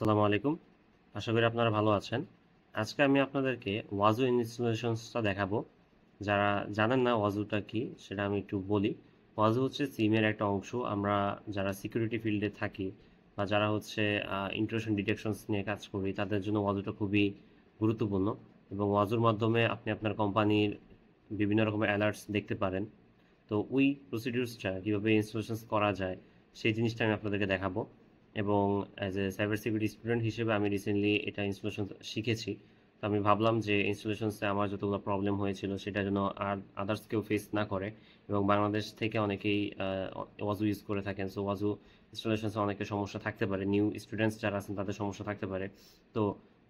আসসালামু আলাইকুম। আশা করি আপনারা ভালো আছেন। আজকে আমি আপনাদেরকে ওয়াজু ইনস্টলেশনসটা দেখাবো। যারা জানেন না ওয়াজুটা কি সেটা আমি একটু বলি। ওয়াজু হচ্ছে সিমের একটা অংশ। আমরা যারা সিকিউরিটি ফিল্ডে থাকি বা যারা হচ্ছে ইন্ট্রুশন ডিটেকশনস নিয়ে কাজ করি তাদের জন্য ওয়াজুটা খুবই গুরুত্বপূর্ণ এবং ওয়াজুর মাধ্যমে আপনি আপনার কোম্পানির বিভিন্ন রকমের অ্যালার্টস দেখতে পারেন। তো ওই প্রসিডিউরসটা কীভাবে ইনস্টলেশনস করা যায় সেই জিনিসটা আমি আপনাদেরকে দেখাবো এবং as a cyber security student হিসেবে আমি রিসেন্টলি এটা ইনস্টলেশন শিখেছি। তো আমি ভাবলাম যে ইনস্টলেশনসে আমার যতগুলো প্রবলেম হয়েছিল সেটা যেন আর আদার্স কেউ ফেস না করে এবং বাংলাদেশ থেকে অনেকেই ওয়াজু ইউজ করে থাকেন। সো ওয়াজু ইনস্টলেশনসে অনেকের সমস্যা থাকতে পারে, নিউ স্টুডেন্টস যারা আছেন তাদের সমস্যা থাকতে পারে। তো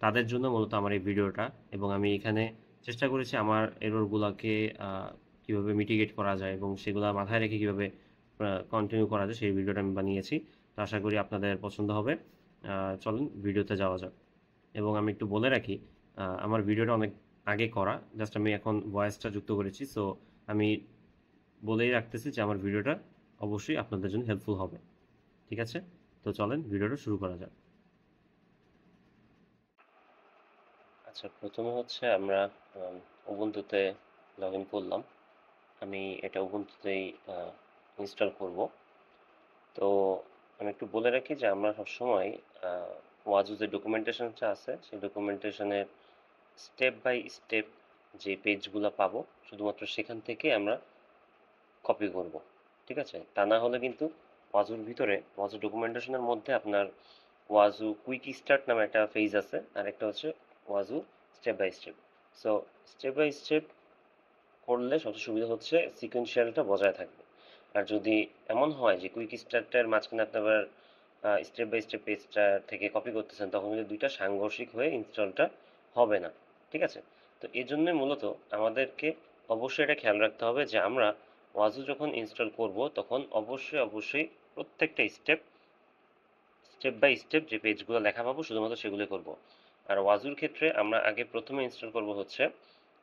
তাদের জন্য মূলত আমার এই ভিডিওটা এবং আমি এখানে চেষ্টা করেছি আমার এররগুলোকে কীভাবে মিটিগেট করা যায় এবং সেগুলো মাথায় রেখে কীভাবে কন্টিনিউ করা যায় সেই ভিডিওটা আমি বানিয়েছি। তো আশা করি আপনাদের পছন্দ হবে। চলুন ভিডিওতে যাওয়া যাক এবং আমি একটু বলে রাখি আমার ভিডিওটা অনেক আগে করা, জাস্ট আমি এখন ভয়েসটা যুক্ত করেছি। সো আমি বলেই রাখতেছি যে আমার ভিডিওটা অবশ্যই আপনাদের জন্য হেল্পফুল হবে। ঠিক আছে? তো চলেন ভিডিওটা শুরু করা যাক। আচ্ছা, প্রথমে হচ্ছে আমরা উবুন্টুতে লগ ইন করলাম। আমি এটা উবুন্টুতেই ইনস্টল করব। তো আমি একটু বলে রাখি যে আমরা সবসময় ওয়াজু যে ডকুমেন্টেশনটা আছে সেই ডকুমেন্টেশনের স্টেপ বাই স্টেপ যে পেজগুলো পাবো শুধুমাত্র সেখান থেকে আমরা কপি করব। ঠিক আছে? তা না হলে কিন্তু ওয়াজুর ভিতরে ওয়াজু ডকুমেন্টেশনের মধ্যে আপনার ওয়াজু কুইক স্টার্ট নামে একটা ফেজ আছে আর একটা হচ্ছে Wazuh step by step. So step by step করলে সবচেয়ে সুবিধা হচ্ছে সিকোয়েন্সিয়ালটা বজায় থাকবে। আর যদি এমন হয় যে কুইক স্টার্টের মাঝখানে আপনি আবার স্টেপ বাই স্টেপ পেজটা থেকে কপি করতেছেন তখন কিন্তু দুইটা সাংঘর্ষিক হয়ে ইনস্টলটা হবে না। ঠিক আছে? তো এই জন্যই মূলত আমাদেরকে অবশ্যই এটা খেয়াল রাখতে হবে যে আমরা ওয়াজু যখন ইনস্টল করব তখন অবশ্যই প্রত্যেকটা স্টেপ বাই স্টেপ যে পেজগুলো লেখা পাবো শুধুমাত্র সেগুলো করব। আর ওয়াজুর ক্ষেত্রে আমরা আগে প্রথমে ইনস্টল করব হচ্ছে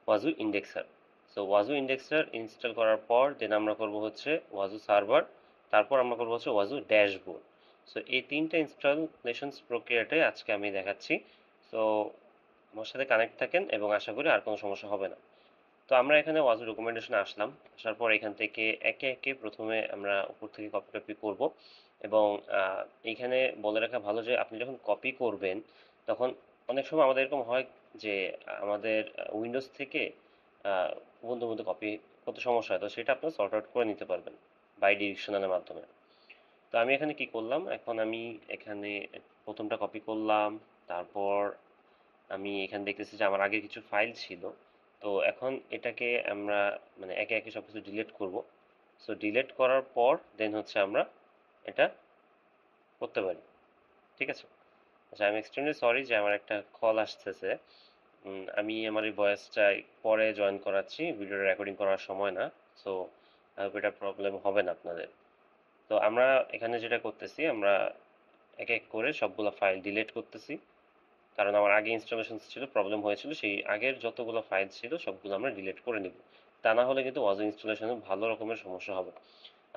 ওয়াজু ইন্ডেক্সার। সো ওয়াজু ইন্ডেক্সার ইনস্টল করার পর দেন আমরা করব হচ্ছে ওয়াজু সার্ভার, তারপর আমরা করব হচ্ছে ওয়াজু ড্যাশবোর্ড। সো এই তিনটা ইনস্টলেশনস প্রক্রিয়াটাই আজকে আমি দেখাচ্ছি। সো আমার সাথে কানেক্ট থাকেন এবং আশা করি আর কোনো সমস্যা হবে না। তো আমরা এখানে ওয়াজু ডকুমেন্টেশনে আসলাম। আসার পর এখান থেকে একে একে প্রথমে আমরা উপর থেকে কপি টপি করব এবং এইখানে বলে রাখা ভালো যে আপনি যখন কপি করবেন তখন অনেক সময় আমাদের এরকম হয় যে আমাদের উইন্ডোজ থেকে ubuntu মধ্যে কপি করতে সমস্যা হয়, তো সেটা আপনি সর্ট আউট করে নিতে পারবেন বাই ডিরেকশনালের মাধ্যমে। তো আমি এখানে কি করলাম, এখন আমি এখানে প্রথমটা কপি করলাম, তারপর আমি এখানে দেখতেছি যে আমার আগে কিছু ফাইল ছিল। তো এখন এটাকে আমরা মানে একে একে সব কিছু ডিলিট করব। সো ডিলিট করার পর দেন হচ্ছে আমরা এটা করতে পারি। ঠিক আছে? আচ্ছা, আমি এক্সট্রিমলি সরি যে আমার একটা কল আসতেছে। আমি আমার এই ভয়েসটা পরে জয়েন করাচ্ছি, ভিডিও রেকর্ডিং করার সময় না। সো এটা প্রবলেম হবে না আপনাদের। তো আমরা এখানে যেটা করতেছি আমরা এক এক করে সবগুলো ফাইল ডিলিট করতেছি, কারণ আমার আগে ইনস্টলেশন ছিল, প্রবলেম হয়েছিল, সেই আগের যতগুলো ফাইল ছিল সবগুলো আমরা ডিলিট করে নিব। তা না হলে কিন্তু ওয়াজ ইনস্টলেশনে ভালো রকমের সমস্যা হবে।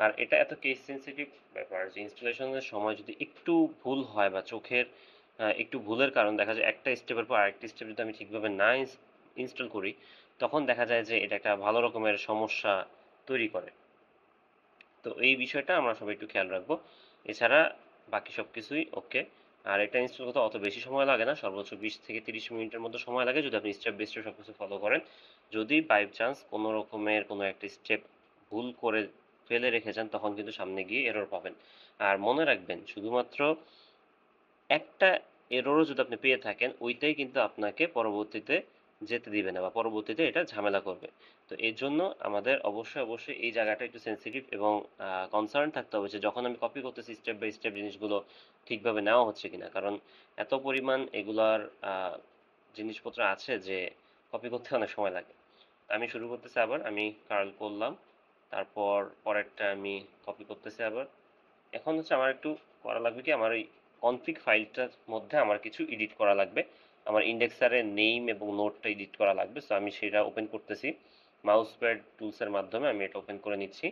আর এটা এত কেস সেন্সিটিভ ব্যাপার যে ইনস্টলেশনের সময় যদি একটু ভুল হয় বা চোখের একটু ভুলের কারণ দেখা যায় একটা স্টেপের পর আরেকটি স্টেপ যদি আমি ঠিকভাবে না ইনস্টল করি তখন দেখা যায় যে এটা একটা ভালো রকমের সমস্যা তৈরি করে। তো এই বিষয়টা আমরা সবাই একটু খেয়াল রাখবো। এছাড়া বাকি সব কিছুই ওকে। আর এটা ইনস্টল করতে অত বেশি সময় লাগে না, সর্বোচ্চ 20 থেকে 30 মিনিটের মতো সময় লাগে যদি আপনি স্টেপ বাই স্টেপ সব কিছু ফলো করেন। যদি বাই চান্স কোনো রকমের কোনো একটা স্টেপ ভুল করে ফেলে রেখে যান তখন কিন্তু সামনে গিয়ে এরর পাবেন। আর মনে রাখবেন শুধুমাত্র একটা এররও যদি আপনি পেয়ে থাকেন ওইটাই কিন্তু আপনাকে পরবর্তীতে যেতে দিবে না বা পরবর্তীতে এটা ঝামেলা করবে। তো এর জন্য আমাদের অবশ্যই এই জায়গাটা একটু সেন্সিটিভ এবং কনসার্ন থাকতে হবে যে যখন আমি কপি করতেছি স্টেপ বাই স্টেপ জিনিসগুলো ঠিকভাবে নেওয়া হচ্ছে কিনা, কারণ এত পরিমাণ এগুলার জিনিসপত্র আছে যে কপি করতে অনেক সময় লাগে। আমি শুরু করতেছি, আবার আমি কার্ল করলাম, তারপর পরেরটা আমি কপি করতেছি আবার। এখন হচ্ছে আমার একটু করা লাগবে কি, আমার ওই কনফিগ ফাইলটার মধ্যে আমার কিছু এডিট করা লাগবে, আমার ইন্ডেক্সারের নেম এবং নোটটা এডিট করা লাগবে। সো আমি সেটা ওপেন করতেছি, মাউস প্যাড টুলসের মাধ্যমে আমি এটা ওপেন করে নিচ্ছি।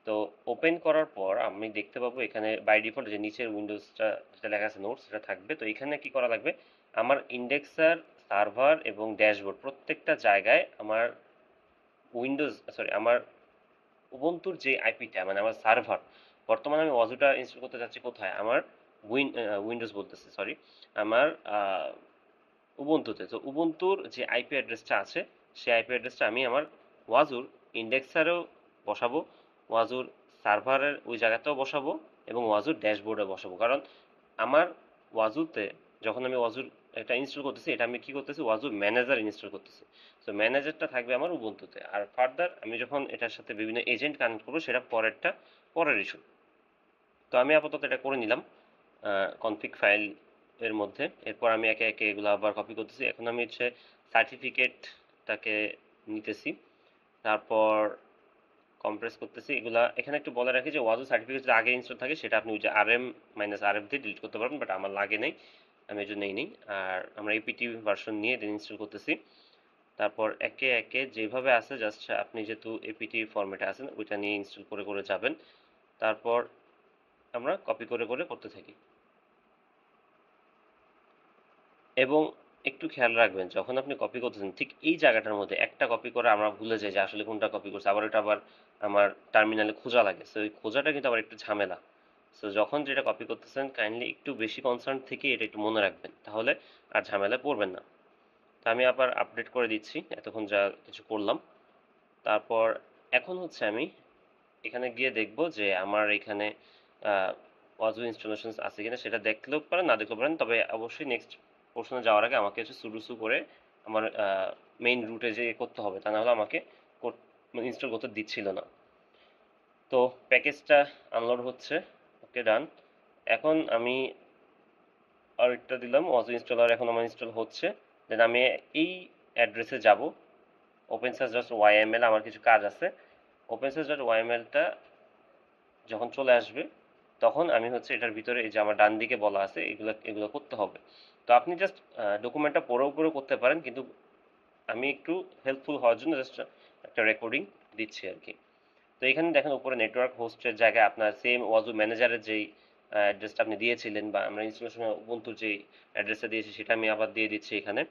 তো ওপেন করার পর আমি দেখতে পাবো এখানে বাই ডিফল্ট যে নিচের উইন্ডোজটা যেটা লেখা আছে নোটস সেটা থাকবে। তো এখানে কি করা লাগবে, আমার ইন্ডেক্সার, সার্ভার এবং ড্যাশবোর্ড প্রত্যেকটা জায়গায় আমার আমার উবুন্তুর যে আইপিটা মানে আমার সার্ভার, বর্তমানে আমি ওয়াজুটা ইনস্টল করতে যাচ্ছি কোথায়, আমার উইন্ডোজ বলতেছি সরি, আমার উবুন্তুতে। তো উবুন্তুর যে আইপি অ্যাড্রেসটা আছে সেই আইপি অ্যাড্রেসটা আমি আমার ওয়াজুর ইন্ডেক্সারেও বসাবো, ওয়াজুর সার্ভারের ওই জায়গাতেও বসাবো এবং ওয়াজুর ড্যাশবোর্ডে বসাবো। কারণ আমার ওয়াজুতে যখন আমি ওয়াজুর এটা ইনস্টল করতেছি, এটা আমি কি করতেছি, ওয়াজু ম্যানেজার ইনস্টল করতেছি। তো ম্যানেজারটা থাকবে আমার উবুন্তুতে, আর ফার্দার আমি যখন এটার সাথে বিভিন্ন এজেন্ট কানেক্ট করবো সেটা পরের ইস্যু। তো আমি আপাতত এটা করে নিলাম কনফিগ ফাইল এর মধ্যে। এরপর আমি একে একে এগুলো আবার কপি করতেছি। এখন আমি হচ্ছে সার্টিফিকেটটাকে নিতেছি, তারপর কম্প্রেস করতেছি এগুলা। এখানে একটু বলে রাখি যে ওয়াজু সার্টিফিকেট যদি আগে ইনস্টল থাকে সেটা আপনি ওই যে rm-rf দিয়ে ডিলিট করতে পারবেন, বাট আমার লাগে নেই, আমি এই জন্য নেই। আর আমরা এপিটি ভার্সন নিয়ে দেন ইনস্টল করতেছি। তারপর একে একে যেভাবে আছে জাস্ট আপনি যেহেতু এপিটি ফরম্যাটে আছেন ওইটা নিয়ে ইনস্টল করে করে যাবেন। তারপর আমরা কপি করে করে করতে থাকি। এবং একটু খেয়াল রাখবেন যখন আপনি কপি করতেছেন ঠিক এই জায়গাটার মধ্যে একটা কপি করে আমরা ভুলে যাই যে আসলে কোনটা কপি করছে, আবার এটা আবার আমার টার্মিনালে খোঁজা লাগে। সো এই খোঁজাটা কিন্তু আবার একটু ঝামেলা। সো যখন যেটা কপি করতেছেন কাইন্ডলি একটু বেশি কনসার্ন থেকে এটা একটু মনে রাখবেন, তাহলে আর ঝামেলায় পড়বেন না। তো আমি আবার আপডেট করে দিচ্ছি এতক্ষণ যা কিছু করলাম। তারপর এখন হচ্ছে আমি এখানে গিয়ে দেখব যে আমার এখানে অজু ইনস্টলেশন আছে কিনা, সেটা দেখলেও পারেন না দেখলেও পারেন, তবে অবশ্যই নেক্সট পোর্শনে যাওয়ার আগে আমাকে হচ্ছে সুডুসু করে আমার মেইন রুটে যে করতে হবে, তা না হলে আমাকে ইনস্টল করতে দিচ্ছিল না। তো প্যাকেজটা আনলোড হচ্ছে, ওকে ডান। এখন আমি আরেকটা দিলাম অজু ইনস্টলার, এখন আমার ইনস্টল হচ্ছে। দেন আমি এই অ্যাড্রেসে যাব, ওপেন সার্চ ডট ওয়াইএমএল, আমার কিছু কাজ আছে। ওপেন সার্চ ডট ওয়াইএমএলটা যখন চলে আসবে তখন আমি হচ্ছে এটার ভিতরে এই যে আমার ডান দিকে বলা আছে এগুলো এগুলো করতে হবে। তো আপনি জাস্ট ডকুমেন্টটা পড়েও পড়েও করতে পারেন, কিন্তু আমি একটু হেল্পফুল হওয়ার জন্য জাস্ট একটা রেকর্ডিং দিচ্ছি আর কি। তো এখানে দেখেন উপরে নেটওয়ার্ক হোস্টের জায়গায় আপনার সেম ওয়াজু ম্যানেজারের যেই অ্যাড্রেসটা আপনি দিয়েছিলেন বা আমরা ইনস্টলেশনের উবুন্তুর যেই অ্যাড্রেসটা দিয়েছি সেটা আমি আবার দিয়ে দিচ্ছি এখানে।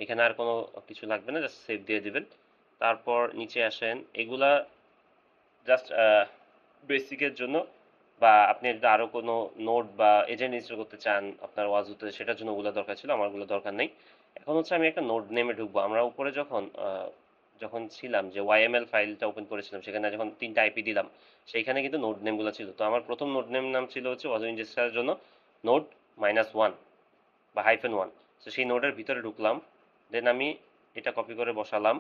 এখানে আর কোনো কিছু লাগবে না, জাস্ট সেভ দিয়ে দিবেন। তারপর নিচে আসেন, এগুলা জাস্ট বেসিকের জন্য, বা আপনি যদি আরো কোনো নোড বা এজেন্ট ইনস্টল করতে চান আপনার ওয়াজুতে সেটার জন্য ওগুলো দরকার ছিল, আমার ওগুলো দরকার নেই। এখন হচ্ছে আমি একটা নোড নেমে ঢুকবো। আমরা উপরে যখন ছিলাম যে ওয়াইএমএল ফাইলটা ওপেন করেছিলাম সেখানে যখন 3টা আইপি দিলাম সেইখানে কিন্তু নোড নেমগুলো ছিল। তো আমার প্রথম নোড নেম নাম ছিল হচ্ছে ওয়াজু ইনজেক্টরের জন্য নোড -1 বা -1। তো সেই নোডের ভিতরে ঢুকলাম, দেন আমি এটা কপি করে বসালাম।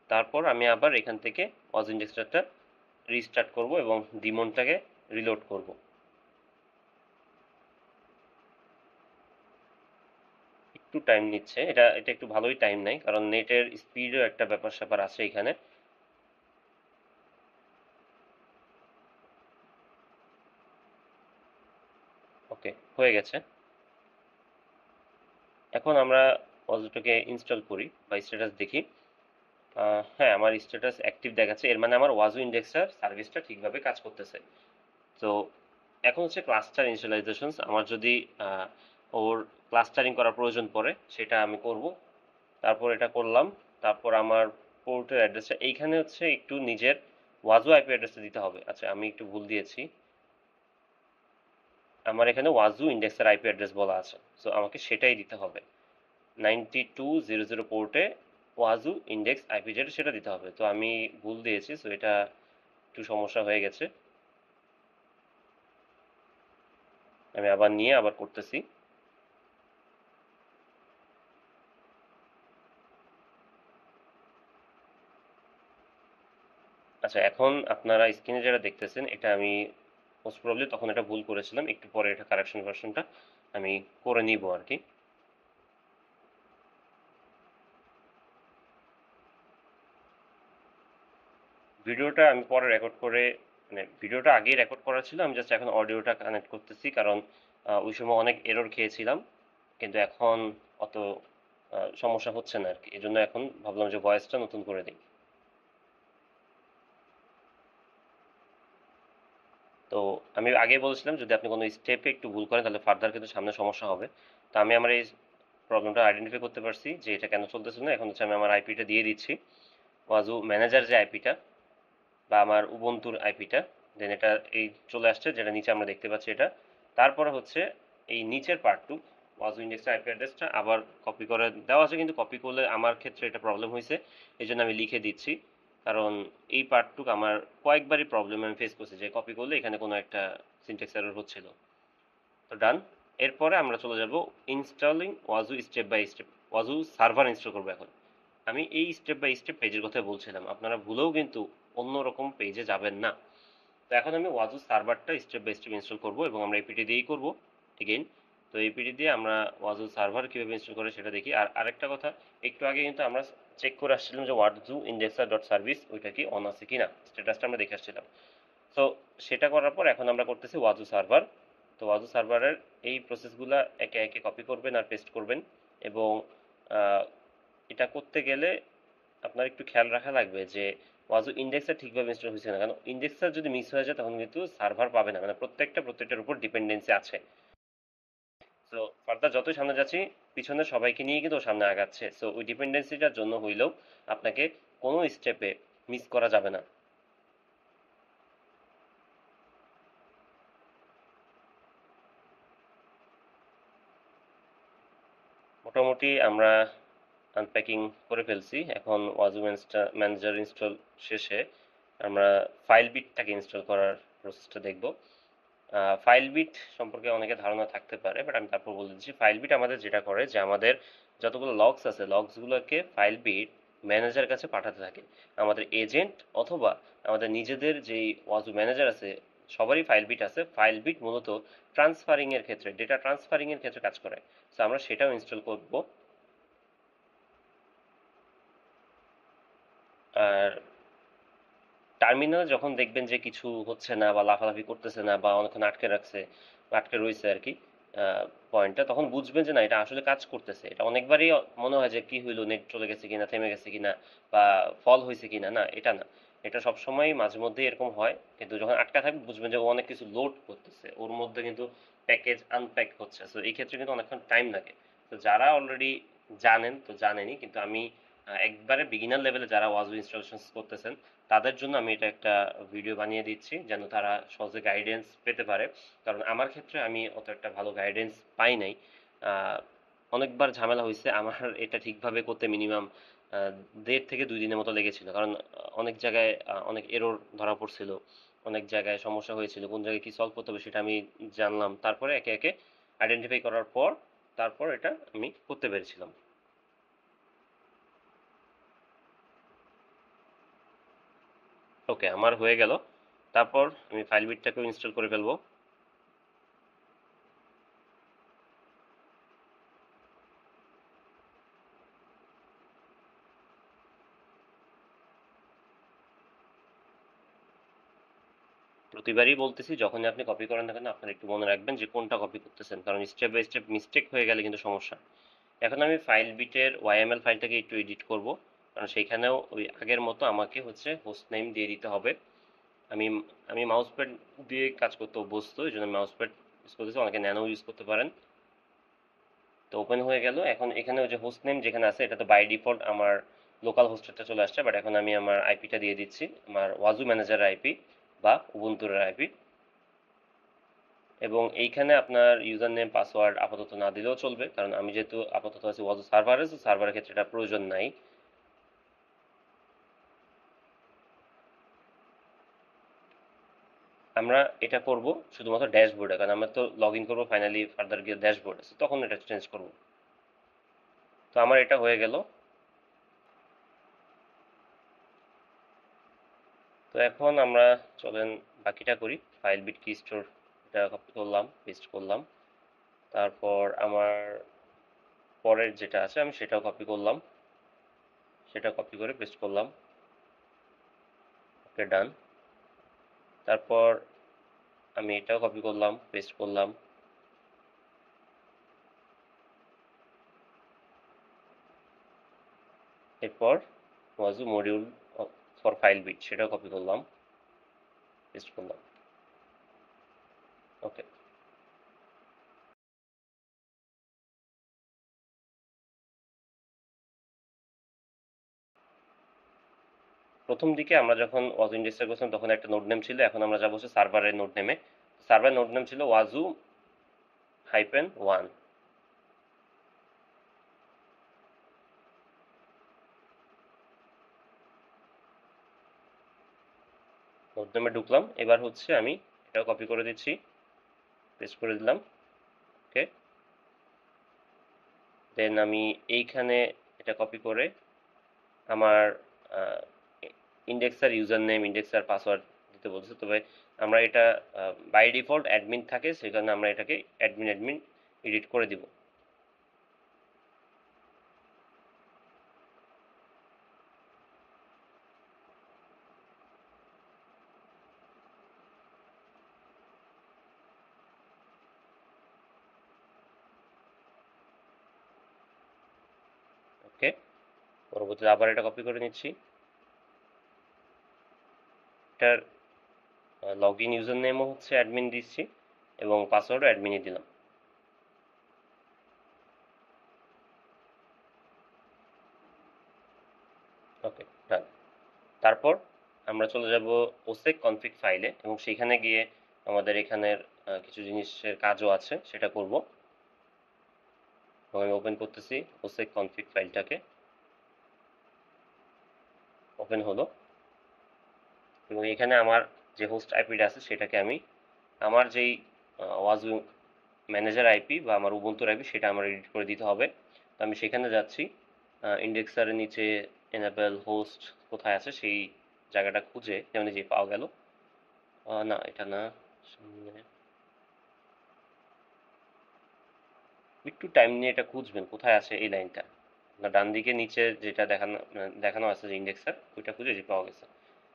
তারপর আমি আবার এখান থেকে ওয়াজু ইনজেক্টরটা রিস্টার্ট করব এবং ডিমনটাকে রিলোড করব। একটু টাইম নিচ্ছে, এটা এটা একটু ভালোই টাইম নেয় কারণ নেটের স্পিডও একটা ব্যাপার স্যাপার আছে এখানে। ওকে, হয়ে গেছে। এখন আমরা অজুটাকে ইনস্টল করি বা স্ট্যাটাস দেখি। হ্যাঁ, আমার স্ট্যাটাস অ্যাক্টিভ দেখাচ্ছে, এর মানে আমার ওয়াজু ইন্ডেক্সার সার্ভিসটা ঠিকভাবে কাজ করতেছে। তো এখন হচ্ছে ক্লাস্টার ইনিশিয়ালাইজেশনস, আমার যদি ওর ক্লাস্টারিং করার প্রয়োজন পড়ে সেটা আমি করব। তারপর এটা করলাম। তারপর আমার পোর্টের অ্যাড্রেসটা এইখানে হচ্ছে একটু নিজের ওয়াজু আইপি অ্যাড্রেসটা দিতে হবে। আচ্ছা, আমি একটু ভুল দিয়েছি, আমার এখানে ওয়াজু ইন্ডেক্সের আইপি অ্যাড্রেস বলা আছে, সো আমাকে সেটাই দিতে হবে। 92.0.0 পোর্টে ওয়াজু ইন্ডেক্স আইপি যেটা সেটা দিতে হবে। তো আমি ভুল দিয়েছি, সো এটা একটু সমস্যা হয়ে গেছে। আমি আবার নিয়ে আবার করতেছি। আচ্ছা, এখন আপনারা স্ক্রিনে যেটা দেখতেছেন এটা আমি মোস্ট প্রবলি তখন এটা ভুল করেছিলাম, একটু পরে এটা কারেকশন ভার্সনটা আমি করে নিব আর কি। ভিডিওটা আমি পরে রেকর্ড করে, মানে ভিডিওটা আগেই রেকর্ড করা ছিল, আমি জাস্ট এখন অডিওটা কানেক্ট করতেছি কারণ ওই সময় অনেক এরর খেয়েছিলাম, কিন্তু এখন অত সমস্যা হচ্ছে না আর কি। এই জন্য এখন ভাবলাম যে ভয়েসটা নতুন করে দিই। তো আমি আগেই বলেছিলাম যদি আপনি কোনো স্টেপে একটু ভুল করেন তাহলে ফার্দার কিন্তু সামনে সমস্যা হবে। তো আমি আমার এই প্রবলেমটা আইডেন্টিফাই করতে পারছি যে এটা কেন চলতেছিল না। এখন হচ্ছে আমি আমার আইপিটা দিয়ে দিচ্ছি, ওয়াজু ম্যানেজার যে আইপিটা বা আমার উবুন্তুর আইপিটা, দেন এটা এই চলে আসছে যেটা নিচে আমরা দেখতে পাচ্ছি এটা। তারপরে হচ্ছে এই নিচের পার্টটু ওয়াজু ইন্ডেক্সের আইপি অ্যাড্রেসটা আবার কপি করে দেওয়া আছে, কিন্তু কপি করলে আমার ক্ষেত্রে এটা প্রবলেম হয়েছে, এই জন্য আমি লিখে দিচ্ছি। কারণ এই পার্টটুকু আমার কয়েকবারই প্রবলেম আমি ফেস করছি যে কপি করলে এখানে কোনো একটা সিনট্যাক্স এরর হচ্ছিল। তো ডান। এরপরে আমরা চলে যাব installing Wazuh step by step. Wazuh server install করবো এখন। আমি এই স্টেপ বাই স্টেপ পেজের কথা বলছিলাম, আপনারা ভুলেও কিন্তু অন্যরকম পেজে যাবেন না। তো এখন আমি ওয়াজু সার্ভারটা স্টেপ বাই স্টেপ ইনস্টল করব এবং আমরা এপিটি দিয়েই করব এগেইন। তো এপিটি দিয়ে আমরা ওয়াজু সার্ভার কীভাবে ইনস্টল করে সেটা দেখি। আর আরেকটা কথা, একটু আগে কিন্তু আমরা চেক করে আসছিলাম যে ওয়াজু ইন্ডেক্সার ডট সার্ভিস ওইটা কি অন আছে কিনা, স্ট্যাটাসটা আমরা দেখে আসছিলাম। তো সেটা করার পর এখন আমরা করতেছি ওয়াজু সার্ভার। তো ওয়াজু সার্ভারের এই প্রসেসগুলো একে একে কপি করবেন আর পেস্ট করবেন। এবং এটা করতে গেলে আপনার একটু খেয়াল রাখা লাগবে যে ওয়াজু ইন্ডেক্সটা ঠিকভাবে ইনস্টল হয়েছে না, কারণ ইন্ডেক্সটা যদি মিস হয়ে যায় তখন কিন্তু সার্ভার পাবে না, মানে প্রত্যেকটার উপর ডিপেন্ডেন্সি আছে। তো ফার্দার যতই সামনে যাচ্ছি পিছনে সবাইকে নিয়ে কিন্তু ও সামনে আগাচ্ছে, সো ওই ডিপেন্ডেন্সিটার জন্য হইলেও আপনাকে কোনো স্টেপে মিস করা যাবে না। মোটামুটি আমরা আনপ্যাকিং করে ফেলছি। এখন ওয়াজু ম্যানেজার ইনস্টল শেষে আমরা ফাইল বিটটাকে ইনস্টল করার প্রসেসটা দেখব। ফাইল বিট সম্পর্কে অনেকের ধারণা থাকতে পারে, বাট আমি তারপর বলে দিচ্ছি। ফাইল বিট আমাদের যেটা করে যে আমাদের যতগুলো লগস আছে লগসগুলোকে ফাইল বিট ম্যানেজার কাছে পাঠাতে থাকে। আমাদের এজেন্ট অথবা আমাদের নিজেদের যেই ওয়াজু ম্যানেজার আছে সবারই ফাইল বিট আছে। ফাইল বিট মূলত ট্রান্সফারিং এর ক্ষেত্রে, ডেটা ট্রান্সফারিং এর ক্ষেত্রে কাজ করে। তো আমরা সেটাও ইনস্টল করব। আর টার্মিনাল যখন দেখবেন যে কিছু হচ্ছে না বা লাফালাফি করতেছে না বা অনেকক্ষণ আটকে রাখছে বা আটকে রয়েছে আর কি পয়েন্টটা, তখন বুঝবেন যে না এটা আসলে কাজ করতেছে। এটা অনেকবারই মনে হয় যে কি হইলো, নেট চলে গেছে কিনা, থেমে গেছে কিনা বা ফল হয়েছে কিনা, না এটা না। এটা সবসময় মাঝে মধ্যে এরকম হয়, কিন্তু যখন আটকা থাকবে বুঝবেন যে ও অনেক কিছু লোড করতেছে, ওর মধ্যে কিন্তু প্যাকেজ আনপ্যাক হচ্ছে। তো এই ক্ষেত্রে কিন্তু অনেকক্ষণ টাইম লাগে। তো যারা অলরেডি জানেন তো জানেনই, কিন্তু আমি একবারে বিগিনার লেভেলে যারা ওয়াজু ইনস্টলেশন করতেছেন তাদের জন্য আমি এটা একটা ভিডিও বানিয়ে দিচ্ছি যেন তারা সহজে গাইডেন্স পেতে পারে। কারণ আমার ক্ষেত্রে আমি অত একটা ভালো গাইডেন্স পাই নাই। আহ, অনেকবার ঝামেলা হয়েছে আমার এটা ঠিকভাবে করতে। মিনিমাম 1.5 থেকে 2 দিনের মতো লেগেছিল, কারণ অনেক জায়গায় অনেক এরর ধরা পড়ছিল, অনেক জায়গায় সমস্যা হয়েছিল, কোন জায়গায় কি সলভ করতে হবে সেটা আমি জানলাম, তারপরে একে একে আইডেন্টিফাই করার পর তারপর এটা আমি করতে পেরেছিলাম। ওকে, আমার হয়ে গেল। তারপর আমি ফাইল বিটটাকেও ইনস্টল করে ফেলবো। প্রতিবারই বলতেছি যখনই আপনি কপি করেন না কেন আপনার একটু মনে রাখবেন যে কোনটা কপি করতেছেন, কারণ স্টেপ বাই স্টেপ মিস্টেক হয়ে গেলে কিন্তু সমস্যা। এখন আমি ফাইল বিটের ওয়াইএমএল ফাইলটাকে একটু এডিট করব, কারণ সেইখানেও ওই আগের মতো আমাকে হচ্ছে হোস্ট নেম দিয়ে দিতে হবে। আমি আমি মাউস প্যাড দিয়ে কাজ করতে অভ্যস্ত, এই জন্য মাউস প্যাড ইউজ করতেছি, অনেকে ন্যানো ইউজ করতে পারেন। তো ওপেন হয়ে গেল। এখন এখানে ওই যে হোস্ট নেম যেখানে আছে এটা তো বাই ডিফল্ট আমার লোকাল হোস্টেরটা চলে আসছে, বাট এখন আমি আমার আইপিটা দিয়ে দিচ্ছি, আমার ওয়াজু ম্যানেজার আইপি বা উবুন্তুর আইপি। এবং এইখানে আপনার ইউজার নেম পাসওয়ার্ড আপাতত না দিলেও চলবে, কারণ আমি যেহেতু আপাতত আছি ওয়াজু সার্ভারে, তো সার্ভারের ক্ষেত্রে এটা প্রয়োজন নাই। আমরা এটা করব শুধুমাত্র ড্যাশবোর্ডে, কারণ আমরা তো লগ ইন করবো ফাইনালি ফার্দার গিয়ে ড্যাশবোর্ড আছে তখন এটা চেঞ্জ করব। তো আমার এটা হয়ে গেল। তো এখন আমরা চলেন বাকিটা করি। ফাইল বিট কি স্টোর এটা কপি করলাম, পেস্ট করলাম। তারপর আমার পরের যেটা আছে আমি সেটাও কপি করলাম, সেটা কপি করে পেস্ট করলাম। ওকে, ডান। তারপর আমি এটাও কপি করলাম, পেস্ট করলাম। এরপর ওয়াজু মডিউল ফর ফাইল বিট সেটাও কপি করলাম, পেস্ট করলাম। ওকে। প্রথম দিকে আমরা যখন ওয়াজু ইন্ডেক্সটা করছিলাম তখন একটা নোড নেম ছিল, এখন আমরা যাবো হচ্ছে সার্ভারের নোড নেমে। সার্ভার নোড নেম ছিল ওয়াজু -1। নোড নেমে ঢুকলাম, এবার হচ্ছে আমি এটা কপি করে দিচ্ছি, পেস্ট করে দিলাম। ওকে, দেন আমি এইখানে এটা কপি করে আমার ইন্ডেক্সার ইউজার নেম, ইন্ডেক্সার পাসওয়ার্ড দিতে বলছে, তবে আমরা এটা বাই ডিফল্ট অ্যাডমিন থাকে, সেখানে আমরা এটাকে অ্যাডমিন অ্যাডমিন এডিট করে দিব। ওকে, পরবর্তীতে আবার এটা কপি করে নিচ্ছি, এটার লগ ইন ইউজার নেমও হচ্ছে অ্যাডমিন দিচ্ছি এবং পাসওয়ার্ডও অ্যাডমিনই দিলাম। ওকে, ডান। তারপর আমরা চলে যাব ওসেক কনফিগ ফাইলে এবং সেখানে গিয়ে আমাদের এখানের কিছু জিনিসের কাজও আছে, সেটা করব। আমি ওপেন করতেছি ওসেক কনফিগ ফাইলটাকে, ওপেন হলো এবং এখানে আমার যে হোস্ট আইপিটা আছে সেটাকে আমি আমার যেই ওয়াজু ম্যানেজার আইপি বা আমার উবুন্তুর আইপি সেটা আমার এডিট করে দিতে হবে। তো আমি সেখানে যাচ্ছি, ইন্ডেক্সারের নিচে এনেবল হোস্ট কোথায় আছে সেই জায়গাটা খুঁজে, যেমন এই যে পাওয়া গেল। না, এটা না, সামনে একটু টাইম নিয়ে এটা খুঁজবেন কোথায় আছে এই লাইনটা। না, ডান দিকে নিচে যেটা দেখানো দেখানো আছে যে ইন্ডেক্সার, ওইটা খুঁজে যে পাওয়া গেছে।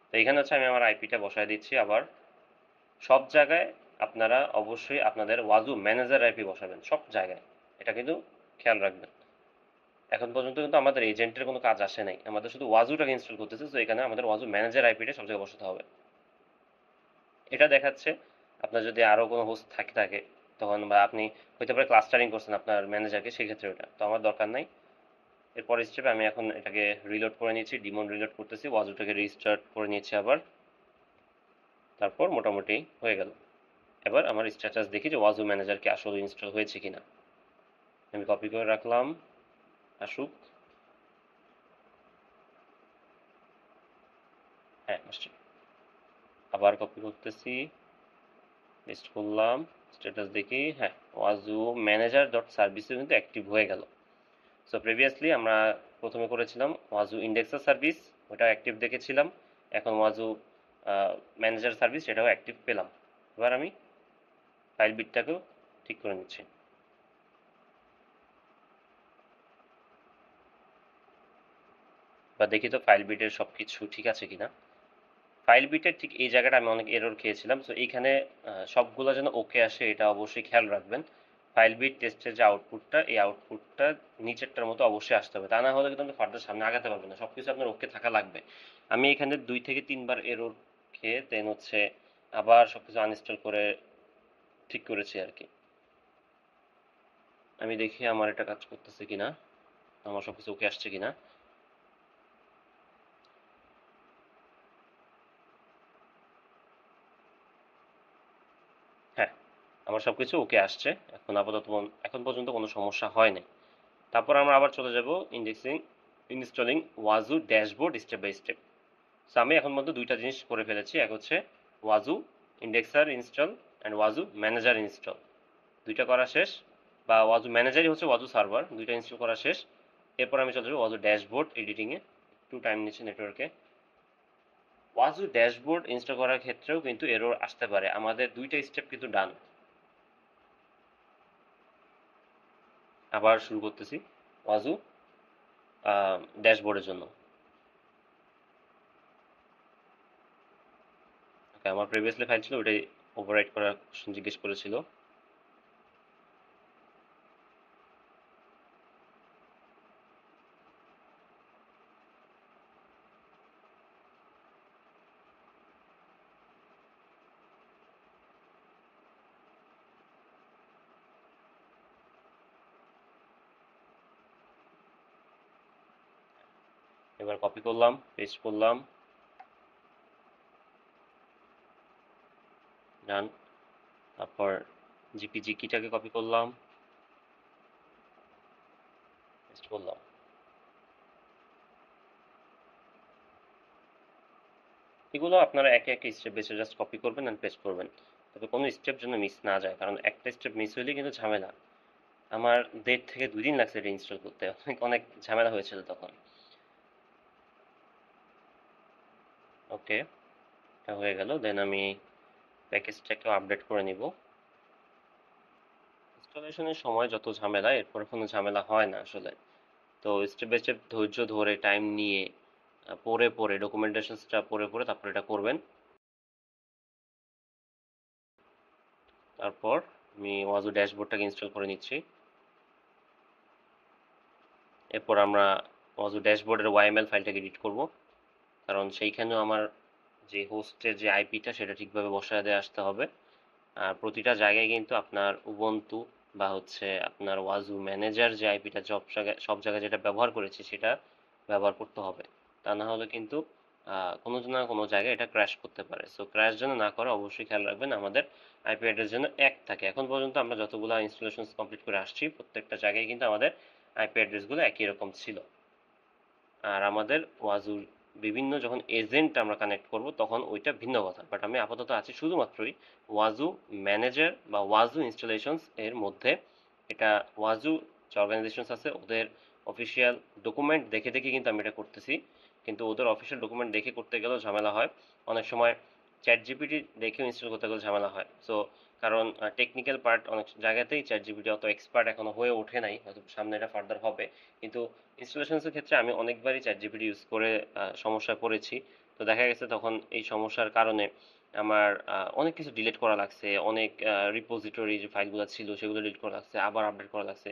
তো এখানে হচ্ছে আমি আমার আইপিটা বসায় দিচ্ছি। আবার সব জায়গায় আপনারা অবশ্যই আপনাদের ওয়াজু ম্যানেজার আইপি বসাবেন, সব জায়গায়, এটা কিন্তু খেয়াল রাখবেন। এখন পর্যন্ত কিন্তু আমাদের এজেন্টের কোনো কাজ আসে নাই, আমাদের শুধু ওয়াজুটাকে ইনস্টল করতেছে, তো এখানে আমাদের ওয়াজু ম্যানেজার আইপিটা সব জায়গায় বসাতে হবে। এটা দেখাচ্ছে আপনার যদি আরও কোনো হোস্ট থাকে তখন, বা আপনি হইতে পারে ক্লাস্টারিং করছেন আপনার ম্যানেজারকে, সেক্ষেত্রে ওটা তো আমার দরকার নাই। এরপর স্টেপে আমি এখন এটাকে রিলোড করে নিচ্ছি, ডিমন রিলোড করতেছি, ওয়াজুটাকে রিস্টার্ট করে নিচ্ছি আবার। তারপর মোটামুটি হয়ে গেল। এবার আমার স্ট্যাটাস দেখি যে ওয়াজু ম্যানেজার কি আসলে ইনস্টল হয়েছে কিনা। আমি কপি করে রাখলাম, আসুক। হ্যাঁ, আসছে। আবার কপি করতেছি, পেস্ট করলাম, স্ট্যাটাস দেখি, হ্যাঁ, ওয়াজু ম্যানেজার ডট সার্ভিসে কিন্তু অ্যাক্টিভ হয়ে গেল। সো প্রিভিয়াসলি আমরা প্রথমে করেছিলাম ওয়াজু ইন্ডেক্সার সার্ভিস, ওটা অ্যাক্টিভ দেখেছিলাম। এখন ওয়াজু ম্যানেজার সার্ভিস, সেটাও অ্যাক্টিভ পেলাম। এবার আমি ফাইল বিটটাকেও ঠিক করে নিচ্ছি। বা দেখি তো ফাইল বিটের সব কিছু ঠিক আছে কিনা। ফাইল বিটের ঠিক এই জায়গাটা আমি অনেক এরর খেয়েছিলাম, তো এইখানে সবগুলো যেন ওকে আসে এটা অবশ্যই খেয়াল রাখবেন। ফাইল বিট টেস্টের যে আউটপুটটা, এই আউটপুটটা নিচেরটার মতো অবশ্যই আসতে হবে, তা না হলে কিন্তু আপনি ফার্দার সামনে আগাতে পারবেন না, সবকিছু আপনার ওকে থাকা লাগবে। আমি এখানে 2 থেকে 3 বার এরর খেয়ে দেন হচ্ছে আবার সবকিছু আনইনস্টল করে ঠিক করেছি আর কি। আমি দেখি আমার এটা কাজ করতেছে কিনা, আমার সবকিছু ওকে আসছে কিনা। হ্যাঁ, আমার সবকিছু ওকে আসছে এখন, আপাতত এখন পর্যন্ত কোনো সমস্যা হয় নাই। তারপর আমরা আবার চলে যাব indexing installing Wazuh dashboard step by step. So আমি এখন মধ্যে 2টা জিনিস করে ফেলেছি, এক হচ্ছে Wazuh indexer install and Wazuh manager install, 2টা করা শেষ। বা ওয়াজু ম্যানেজারই হচ্ছে ওয়াজু সার্ভার, 2টা ইনস্টল করা শেষ। এরপর আমি চলে যাবো ওয়াজু ড্যাশবোর্ড এডিটিংয়ে, একটু টাইম নিচ্ছে নেটওয়ার্কে। ওয়াজু ড্যাশবোর্ড ইনস্টল করার ক্ষেত্রেও কিন্তু এরর আসতে পারে, আমাদের 2টা স্টেপ কিন্তু ডান। আবার শুরু করতেছি ওয়াজু ড্যাশবোর্ডের জন্য। ওকে, আমার প্রিভিয়াসলি ফাইল ছিল ওটাই ওভাররাইট করার কোশ্চেন জিজ্ঞেস করেছিল। এবার কপি করলাম, পেস্ট করলাম, ডান। তারপর জিপিজি কিটাকে কপি করলাম, পেস্ট করলাম। এগুলো আপনারা একে একে স্টেপ বেসে জাস্ট কপি করবেন এন্ড পেস্ট করবেন, তবে কোনো স্টেপ যেন মিস না যায়, কারণ একটা স্টেপ মিস হইলে কিন্তু ঝামেলা। আমার 1.5 থেকে 2 দিন লাগছে এটা ইনস্টল করতে, অনেক অনেক ঝামেলা হয়েছিল তখন। ওকে, এটা হয়ে গেল। দেন আমি প্যাকেজটাকে আপডেট করে নিব। ইনস্টলেশনের সময় যত ঝামেলা, এরপরে কোনো ঝামেলা হয় না আসলে। তো স্টেপ বাই স্টেপ ধৈর্য ধরে টাইম নিয়ে পড়ে পড়ে ডকুমেন্টেশনসটা পড়ে পড়ে তারপর এটা করবেন। তারপর আমি ওয়াজু ড্যাশবোর্ডটাকে ইনস্টল করে নিচ্ছি। এরপর আমরা ওয়াজু ড্যাশবোর্ডের ওয়াইএমএল ফাইলটাকে এডিট করব, কারণ সেইখানেও আমার যে হোস্টের যে আইপিটা সেটা ঠিকভাবে বসায় দিয়ে আসতে হবে। আর প্রতিটা জায়গায় কিন্তু আপনার উবুন্টু বা হচ্ছে আপনার ওয়াজু ম্যানেজার যে আইপিটা সব জায়গায় যেটা ব্যবহার করেছি সেটা ব্যবহার করতে হবে। তা না হলে কিন্তু কোনো না কোনো জায়গায় এটা ক্র্যাশ করতে পারে। সো ক্র্যাশ যেন না করে অবশ্যই খেয়াল রাখবেন আমাদের আইপি অ্যাড্রেস যেন এক থাকে। এখন পর্যন্ত আমরা যতগুলো ইনস্টলেশন কমপ্লিট করে আসছি প্রত্যেকটা জায়গায় কিন্তু আমাদের আইপি অ্যাড্রেসগুলো একই রকম ছিল। আর আমাদের ওয়াজুর বিভিন্ন যখন এজেন্ট আমরা কানেক্ট করব তখন ওইটা ভিন্ন কথা, বাট আমি আপাতত আছি শুধুমাত্রই ওয়াজু ম্যানেজার বা ওয়াজু ইনস্টলেশনস এর মধ্যে। এটা ওয়াজু যে অর্গানাইজেশনস আছে ওদের অফিসিয়াল ডকুমেন্ট দেখে দেখে কিন্তু আমি এটা করতেছি, কিন্তু ওদের অফিসিয়াল ডকুমেন্ট দেখে করতে গেলেও ঝামেলা হয়। অনেক সময় চ্যাট জিপিটি দেখেও ইনস্টল করতে গেলে ঝামেলা হয়। সো কারণ টেকনিক্যাল পার্ট অনেক জায়গাতেই চ্যাট জিপিটি অত এক্সপার্ট এখনো হয়ে ওঠে নাই, হয়তো সামনে এটা ফার্দার হবে। কিন্তু ইনস্টলেশনসের ক্ষেত্রে আমি অনেকবারই চ্যাট জিপিটি ইউজ করে সমস্যায় পড়েছি। তো দেখা গেছে তখন এই সমস্যার কারণে আমার অনেক কিছু ডিলিট করা লাগছে, অনেক রিপোজিটরি যে ফাইলগুলো ছিল সেগুলো ডিলিট করা লাগছে, আবার আপডেট করা লাগছে,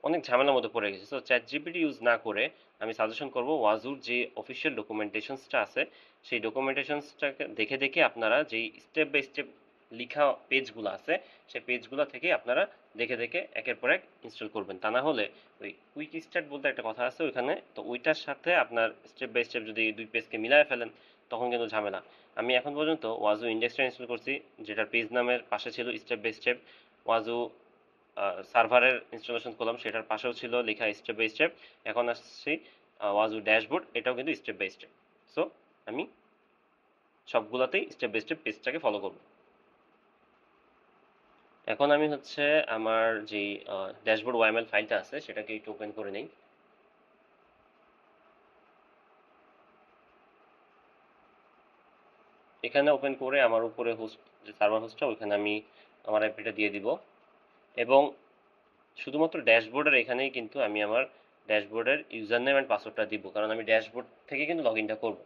অনেক ঝামেলার মধ্যে পড়ে গেছে। তো চ্যাট জিপিটি ইউজ না করে আমি সাজেশন করব ওয়াজুর যে অফিসিয়াল ডকুমেন্টেশনসটা আছে সেই ডকুমেন্টেশনসটাকে দেখে দেখে আপনারা যেই স্টেপ বাই স্টেপ লিখা পেজগুলো আছে সেই পেজগুলো থেকে আপনারা দেখে দেখে একের পর এক ইনস্টল করবেন। তা না হলে ওই কুইক স্টার্ট বলতে একটা কথা আছে ওইখানে, তো ওইটার সাথে আপনার স্টেপ বাই স্টেপ যদি দুই পেজকে মিলায় ফেলেন তখন কিন্তু ঝামেলা। আমি এখন পর্যন্ত ওয়াজু ইন্ডেক্সটা ইনস্টল করছি, যেটার পেজ নামের পাশে ছিল স্টেপ বাই স্টেপ। ওয়াজু সার্ভারের ইনস্টলেশন করলাম, সেটার পাশেও ছিল লেখা স্টেপ বাই স্টেপ। এখন আসছি ওয়াজু ড্যাশবোর্ড, এটাও কিন্তু স্টেপ বাই স্টেপ। সো আমি সবগুলাতেই স্টেপ বাই স্টেপ পেজটাকে ফলো করব। এখন আমি হচ্ছে আমার যে ড্যাশবোর্ড ওয়াইএমএল ফাইলটা আছে সেটাকে একটু ওপেন করে নেই। এখানে ওপেন করে আমার উপরে হোস্ট যে সার্ভার হোস্টটা ওইখানে আমি আমার আইপিটা দিয়ে দিব, এবং শুধুমাত্র ড্যাশবোর্ডের এখানেই কিন্তু আমি আমার ড্যাশবোর্ডের ইউজার নেম অ্যান্ড পাসওয়ার্ডটা দিব, কারণ আমি ড্যাশবোর্ড থেকে কিন্তু লগ ইনটা করবো।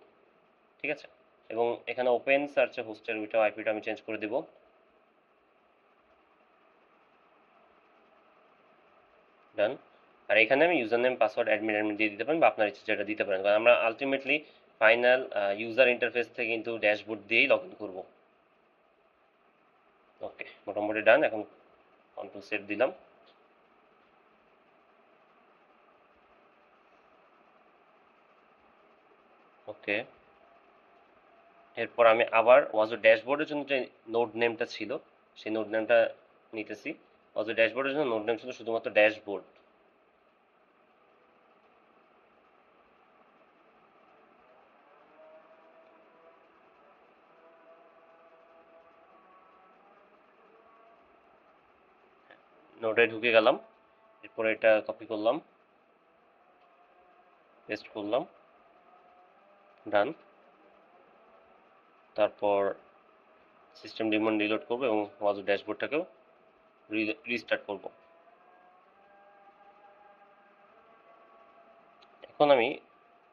ঠিক আছে, এবং এখানে ওপেন সার্চে হোস্টের ওইটা আইপিটা আমি চেঞ্জ করে দিব। ডান। আর এখানে আমি user name password admin admin দিয়ে দিতে পারেন, বা আপনার ইচ্ছে যেটা দিতে পারেন, কারণ আমরা আলটিমেটলি ফাইনাল ইউজার ইন্টারফেস থেকে কিন্তু ড্যাশবোর্ড দিয়েই লগ ইন করবো। ওকে, মোটামুটি ডান। এখন কন্ট্রোল সেভ দিলাম। ওকে, এরপর আমি আবার ওয়াজো ড্যাশবোর্ডের জন্য যে নোড নেমটা ছিল সেই নোড নেমটা নিতেছি। ওয়াজো ড্যাশবোর্ডের জন্য নোড নেম ছিল শুধুমাত্র ড্যাশবোর্ড। নোডে ঢুকে গেলাম, এরপর এটা কপি করলাম, পেস্ট করলাম, ডান। তারপর সিস্টেম ডিমন রিলোড করবো এবং ওয়াজো ড্যাশবোর্ডটাকেও রিস্টার্ট করব। এখন আমি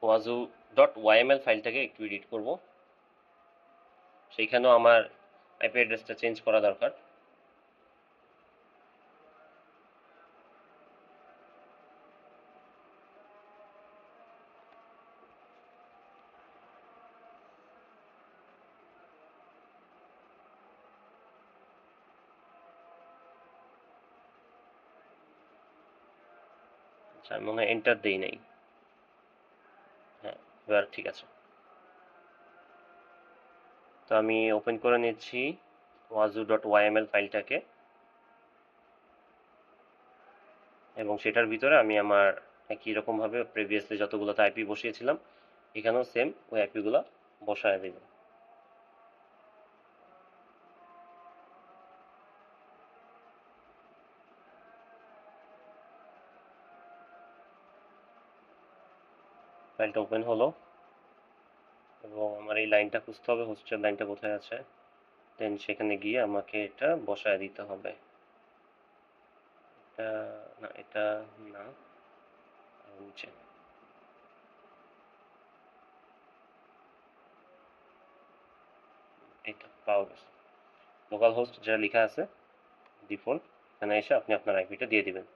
ওয়াজু ডট ওয়াইএমএল ফাইলটাকে একটু এডিট করব, সেইখানেও আমার আইপি অ্যাড্রেসটা চেঞ্জ করা দরকার। আচ্ছা, আমি মনে হয় এন্টার দেই নাই। হ্যাঁ, এবার ঠিক আছে। তো আমি ওপেন করে নিচ্ছি wazoo.yml ফাইলটাকে, এবং সেটার ভিতরে আমি আমার একই রকমভাবে প্রিভিয়াসলি যতগুলোতে আইপি বসিয়েছিলাম এখানেও সেম ওই আইপিগুলো বসায় দেব। ফাইলটা ওপেন হলো এবং আমার এই লাইনটা খুঁজতে হবে, হোস্টের লাইনটা কোথায় আছে, দেন সেখানে গিয়ে আমাকে এটা বসায় দিতে হবে। এটা না, এটা না, নিচে। এইটা পাওয়া গেছে। লোকাল হোস্ট যেটা লেখা আছে ডিফল্ট, এখানে এসে আপনি আপনার আইপিটা দিয়ে দিবেন।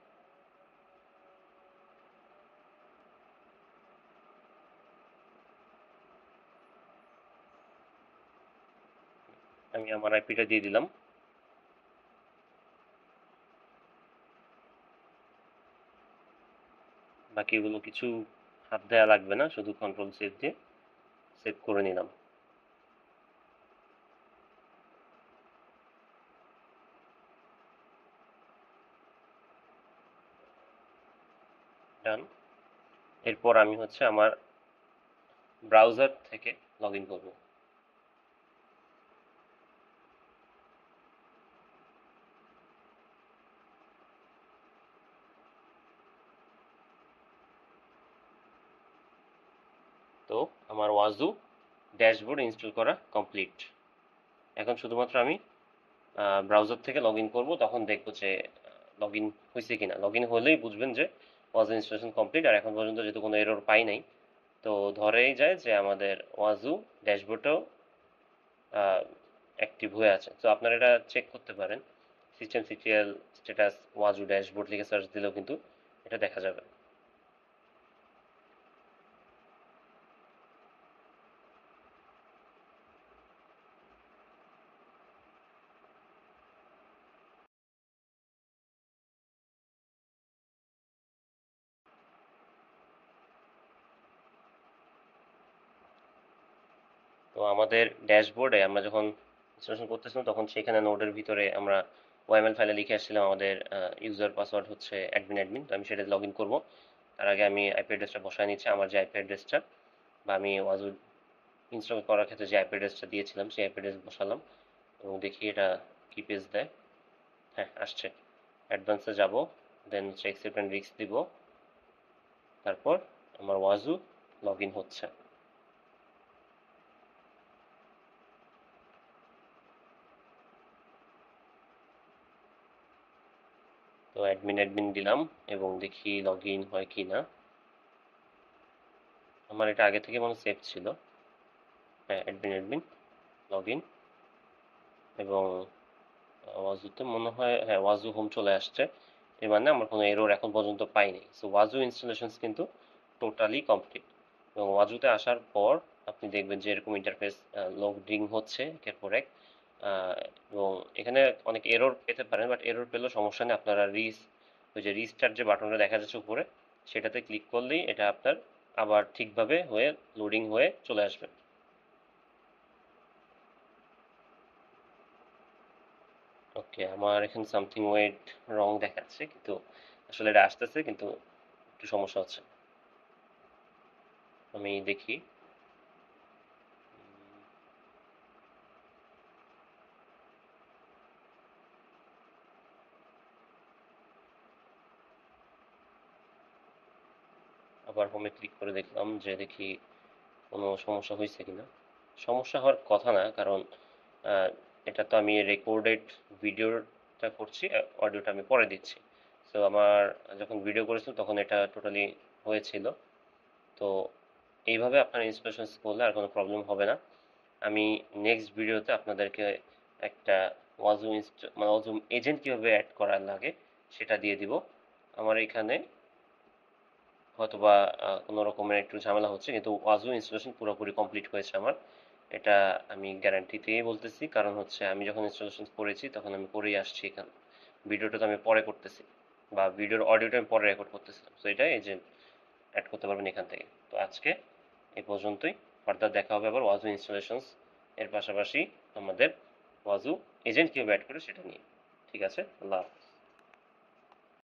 আমি আমার আইপিটা দিয়ে দিলাম। বাকি এগুলো কিছু হাত দেওয়া লাগবে না, শুধু কন্ট্রোল সেভ দিয়ে সেভ করে নিলাম। ডান। এরপর আমি হচ্ছে আমার ব্রাউজার থেকে লগ ইন করবো। তো আমার ওয়াজু ড্যাশবোর্ড ইনস্টল করা কমপ্লিট। এখন শুধুমাত্র আমি ব্রাউজার থেকে লগ ইন করবো, তখন দেখবো যে লগ ইন হয়েছে কিনা। লগ ইন হলেই বুঝবেন যে ওয়াজু ইনস্টলেশন কমপ্লিট। আর এখন পর্যন্ত যেহেতু কোনো এরর পাই নাই, তো ধরেই যায় যে আমাদের ওয়াজু ড্যাশবোর্ডটাও অ্যাক্টিভ হয়ে আছে। তো আপনারা এটা চেক করতে পারেন, সিস্টেম সিটিএল স্ট্যাটাস ওয়াজু ড্যাশবোর্ড লিখে সার্চ দিলেও কিন্তু এটা দেখা যাবে। তো আমাদের ড্যাশবোর্ডে আমরা যখন ইনস্টলেশন করতেছিলাম তখন সেখানে নোডের ভিতরে আমরা ওএমএল ফাইলে লিখে আসছিলাম আমাদের ইউজার পাসওয়ার্ড হচ্ছে অ্যাডমিন অ্যাডমিন। তো আমি সেটা লগ ইন করবো, তার আগে আমি আইপি অ্যাড্রেসটা বসায় নিচ্ছি। আমার যে আইপি অ্যাড্রেসটা বা আমি ওয়াজু ইনস্টল করার ক্ষেত্রে যে আইপি অ্যাড্রেসটা দিয়েছিলাম সেই আইপি অ্যাড্রেস বসালাম এবং দেখি এটা কি পেজ দেয়। হ্যাঁ, আসছে। অ্যাডভান্সে যাব, দেন হচ্ছে অ্যাকসেপ্ট অ্যান্ড রিস্ক দিব, তারপর আমার ওয়াজু লগ ইন হচ্ছে। তো অ্যাডমিন অ্যাডমিন দিলাম এবং দেখি লগ ইন হয় কি না। আমার এটা আগে থেকে মনে সেভ ছিল। হ্যাঁ, অ্যাডমিন অ্যাডমিন লগ ইন, এবং ওয়াজুতে মনে হয় হ্যাঁ ওয়াজু হোম চলে আসছে। এর মানে আমার কোনো এরর এখন পর্যন্ত পাইনি। সো ওয়াজু ইনস্টলেশনস কিন্তু টোটালি কমপ্লিট। এবং ওয়াজুতে আসার পর আপনি দেখবেন যে এরকম ইন্টারফেস লোডিং হচ্ছে একের পর এক। আহ, এবং এখানে অনেক এরর পেতে পারেন, বাট এরর পেলেও সমস্যা নেই। আপনারা ওই যে রিস্টার্ট যে বাটনটা দেখা যাচ্ছে উপরে, সেটাতে ক্লিক করলেই এটা আপনার আবার ঠিকভাবে হয়ে লোডিং হয়ে চলে আসবে। ওকে, আমার এখানে সামথিং ওয়েট রং দেখাচ্ছে, কিন্তু আসলে এটা আসতেছে, কিন্তু একটু সমস্যা হচ্ছে। আমি দেখি। আবার হোমে ক্লিক করে দেখলাম যে দেখি কোনো সমস্যা হয়েছে কিনা। সমস্যা হওয়ার কথা না, কারণ আহ, এটা তো আমি রেকর্ডেড ভিডিওটা করছি, অডিওটা আমি পরে দিচ্ছি। তো আমার যখন ভিডিও করেছিলাম তখন এটা টোটালি হয়েছিল। তো এইভাবে আপনার ইনস্টলেশন করলে আর কোনো প্রবলেম হবে না। আমি নেক্সট ভিডিওতে আপনাদেরকে একটা মানে ওয়াজুম এজেন্ট কীভাবে অ্যাড করা লাগে সেটা দিয়ে দিব। আমার এখানে হয়তোবা কোনো রকমের একটু ঝামেলা হচ্ছে, কিন্তু ওয়াজু ইনস্টলেশন পুরোপুরি কমপ্লিট হয়েছে আমার। এটা আমি গ্যারান্টিতেই বলতেছি, কারণ হচ্ছে আমি যখন ইনস্টলেশন করেছি তখন আমি করেই আসছি। এখানে ভিডিওটা তো আমি পরে করতেছি, বা ভিডিওর অডিওটা আমি পরে রেকর্ড করতেছিলাম। তো এটা এজেন্ট অ্যাড করতে পারবেন এখান থেকে। তো আজকে এই পর্যন্তই। ফার্দার দেখা হবে আবার ওয়াজু ইনস্টলেশনস এর পাশাপাশি আমাদের ওয়াজু এজেন্ট কীভাবে অ্যাড করে সেটা নিয়ে। ঠিক আছে, আল্লাহ হাফেজ।